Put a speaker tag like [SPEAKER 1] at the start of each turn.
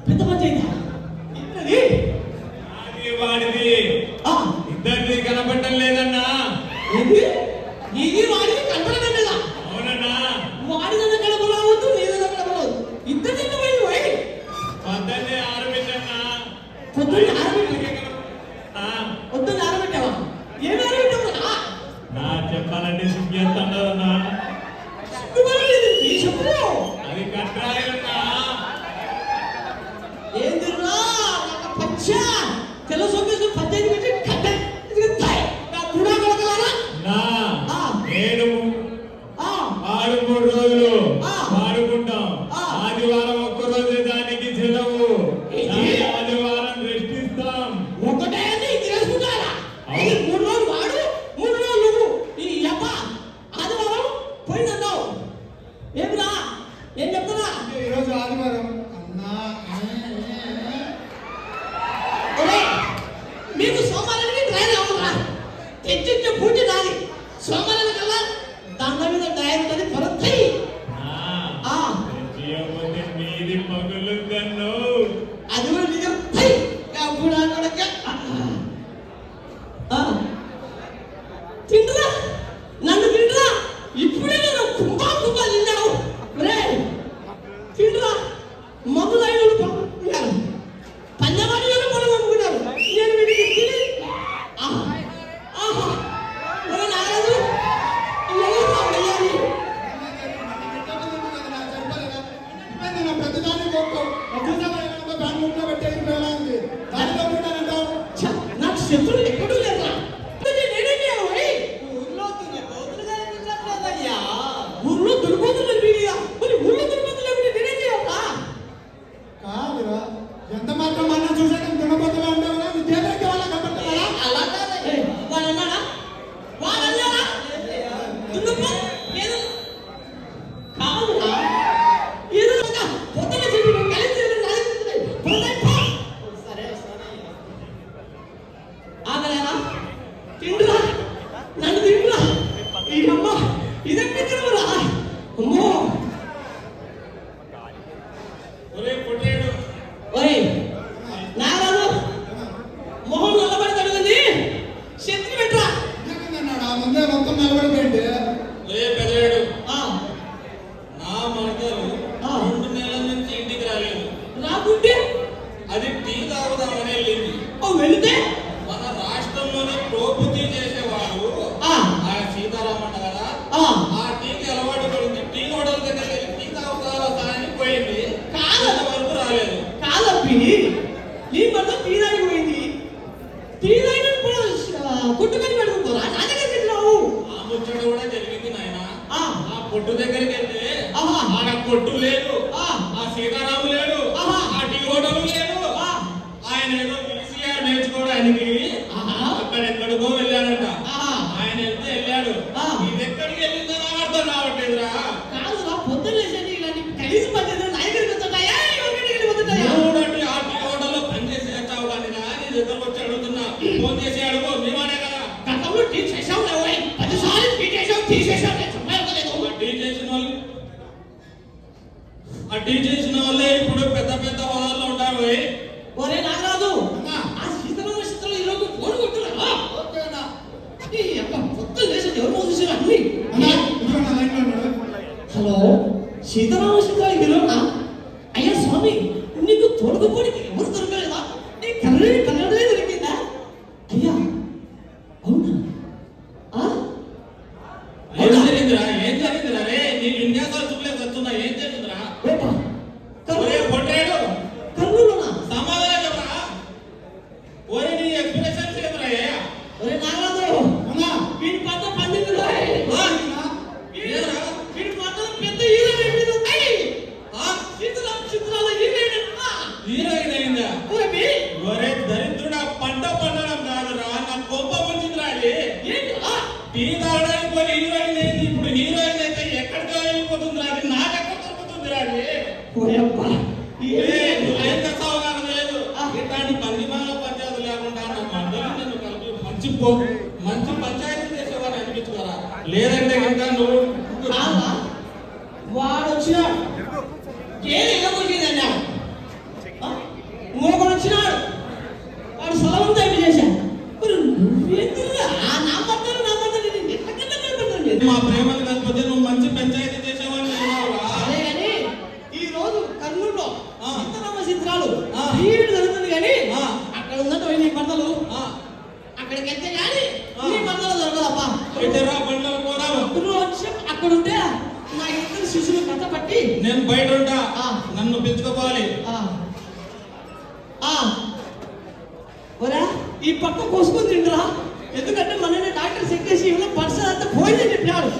[SPEAKER 1] పెద్ద పంచాయతీ
[SPEAKER 2] వాడిది ఇద్దరిది కనపడటం లేదన్నా.
[SPEAKER 1] ఇది వాడిది కనపడటం లేదా?
[SPEAKER 2] అవునన్నా.
[SPEAKER 1] వాడిదన్నా కనపడవద్దు, నీదన్నా కనపడవద్దు. ఇద్దరు పోయి
[SPEAKER 2] పొద్దున్నే ఆరబెట్టన్నా.
[SPEAKER 1] పొద్దున్నే ఆరబెట్టావా? ఏమి ఆరబెట్టావు?
[SPEAKER 2] నా చెప్పాలంటే సిగ్గేస్తాడన్నా. అది కట్రాయన్నా.
[SPEAKER 1] ఏందిరా పచ్చా తెలుసు పంచాయతీ పెట్టి కట్ట
[SPEAKER 2] నేను 3 రోజులు వాడుకుంటాం. ఆదివారం ఒక్కరోజు దానికి సెలవు. ఆదివారం రెస్ట్ ఇస్తాం.
[SPEAKER 1] ఒకటే చేసుకుంటారా? 3 రోజులు వాడు 3 రోజులు నువ్వు. ఈ అబ్బ ఆదివారం పోయిందన్నావు. ఏమిరా ఏం చెప్తున్నా?
[SPEAKER 3] ఈరోజు ఆదివారం
[SPEAKER 1] మీకు సోమవారానికి డ్రైవర్ అవ్వరా? తెచ్చించే పూజ నాది. సోమవారం కల్లా దండ మీద డ్రైవర్ ఉంటుంది. పొరతై
[SPEAKER 2] మీది పగులు కన్ను.
[SPEAKER 1] అది కూడా నిజం. తింటురా, నన్ను తింటురా. ఇప్పుడే నేను కుంభా తిన్నావు. తింటురా, మందు తాగిన పంజాబాదీ పొలం అమ్ముకున్నారు. నేను వీటికి తిని నారాజు నాకు శత్రులు ఎక్కడూ లేదా? ఊర్లో దుర్బోతులు వీడియా మరి ఊర్లో దుర్బోతులు ఏమిటి? నేనేం చేయాలా?
[SPEAKER 3] కాదురా, ఎంత మాత్రం మనం చూసాక దున్నపోతులు అంటావునా? విద్యార్థి వాళ్ళ కనపడతారా?
[SPEAKER 1] అలా వాడన్నాడా? వాడన్నాడా? దున్నపో ఏదో కాదురా. ఏదో పొద్దున చెప్పి కలిసి ఆగలేనా? తింటురా, నన్ను తింటురా. ఈ అమ్మ ఇదెక్కడ తిరుగురా? అమ్మో ఓయ్ నారాజు మొహం నల్లబడి తడుగుంది. శక్తి పెట్టరా.
[SPEAKER 3] ఆ ముందే మొత్తం నిలబడిపోయింది.
[SPEAKER 2] పెదవేడు నా మరదలు 2 నెలల నుంచి ఇంటికి రాలేదు.
[SPEAKER 1] రాకుంటే
[SPEAKER 2] అది టీ తాగుదామని వెళ్ళింది.
[SPEAKER 1] వెళితే
[SPEAKER 2] మన రాష్ట్రంలోనే ప్రోపుతి చేసేవాడు ఆయన సీతారామన్న కదా. ఆ టీకి అలవాటు పడింది. టీ హోటల్ దగ్గర వెళ్ళి టీ తాగుతా అని పోయింది. కాళ్ళ వరకు రాలేదు.
[SPEAKER 1] కాదప్పి నీ మధ్య టీ తాగిపోయింది. టీ తాగిన కొట్టుకొని పెట్టుకుంటారా? నా దగ్గర తిన్నావు.
[SPEAKER 2] ఆ ముచ్చట కూడా జరిగింది నాయన. ఆ పొట్టు దగ్గరికి వెళ్తే ఆడ పొట్టు లేదు, ఆ సీతారాము లేడు, ఆ టీ హోటల్ లేదు. ఆయన ఏదో విసిఆర్ నేర్చుకోవడానికి అక్కడెక్కడికో వెళ్ళాడట. ఆయన వెళ్తే వెళ్ళాడు. ఇది ఎక్కడికి వెళ్ళిందో నాకు అర్థం కావట్లేదురా.
[SPEAKER 1] కాదురా, పొద్దున్న ఇలాంటి కలిసి పద్ధతులు నా దగ్గరికి వస్తుంటాయా?
[SPEAKER 2] చూడండి, ఆ టీ హోటల్లో పనిచేసి చేస్తావు కానీ నీ దగ్గరకు వచ్చి అడుగుతున్నా. ఫోన్ చేసి అడుగు, మేమనే కదా.
[SPEAKER 1] గతంలో టీ చేసావు, 10 సార్లు టీ చేసావు.
[SPEAKER 2] ఆ టీ చేసిన వాళ్ళే ఇప్పుడు పెద్ద పెద్ద హోదాల్లో ఉంటారు.
[SPEAKER 1] ఒరే నాగరాజు, ఆ సీతారామ చిత్రంలో ఈరోజు ఫోన్ కొట్టురా. పొద్దున్న లేచి ఎవరు చూసారు అన్ని. హలో, సీతారామ చిత్రాలు హీరోనా? అయ్యా స్వామి, నీకు తోడుకోపోనికి ఎవరు దొరకలేదా? నీ కన్నడే దొరికిందా? అయ్యా అవునా?
[SPEAKER 2] ఏం జరిగిందిరా? రే నీ విన్యాసాలు చూడలేదు వస్తున్నా. ఏం జరిగిందిరా? పొట్టేడు
[SPEAKER 1] కర్నూలునా?
[SPEAKER 2] సమాధానం చెప్పరా. ఒరే నీ ఎక్స్ప్రెషన్స్ ఏమరా?
[SPEAKER 1] ఒరే నాగరాజు, వీడి పద్ద 12 వీడి పద్ద పెద్ద హీరోయిన్ సీతారామ చిత్రాల హీరోయిన్
[SPEAKER 2] అయిందా? ఒరే దరిద్రుడా, పంట పండడం కాదురా, నా గొప్ప ముంచిందిరా. టీ తాగడానికి పోయి హీరోయిన్ అయింది. ఇప్పుడు హీరోయిన్ అయితే ఎక్కడికి వెళ్ళిపోతుందిరా? అది నాకెక్కడ దొరుకుతుందిరా? ఏం చేస్తావు నాకు తెలియదు. ఇట్లాంటి పరిమాణ పంచాయతీ లేకుండా నా మద్దతు నేను కలిపి మంచి పంచాయతీ చేసేవాడిని అనిపించుకోరా. లేదంటే ఇంకా నువ్వు
[SPEAKER 1] వాడు వచ్చినాడు. ఏది ఎగబోయింది అన్నాడు. వీడు దొరుకుతుంది కానీ
[SPEAKER 2] ఆ.
[SPEAKER 1] అక్కడ ఉందంటే పోయి నీ బట్టలు
[SPEAKER 2] ఆ,
[SPEAKER 1] అక్కడికి వెళ్తే కానీ
[SPEAKER 2] ఆ.
[SPEAKER 1] నీ బట్టలు దొరకదప్పా.
[SPEAKER 2] అయితే రా బండ్లో పోదాము.
[SPEAKER 1] రోజు అక్కడ ఉంటే నా ఇద్దరు శిష్యులు కథ పట్టి
[SPEAKER 2] నేను బయట ఉంటా,
[SPEAKER 1] ఆ.
[SPEAKER 2] నన్ను పిలుచుకోవాలి.
[SPEAKER 1] ఒరా ఈ పక్క కోసుకొని తింటరా, ఎందుకంటే మన డాక్టర్ చెక్ చేసి పర్సన్ అంతా పోయిందని చెప్పాడు.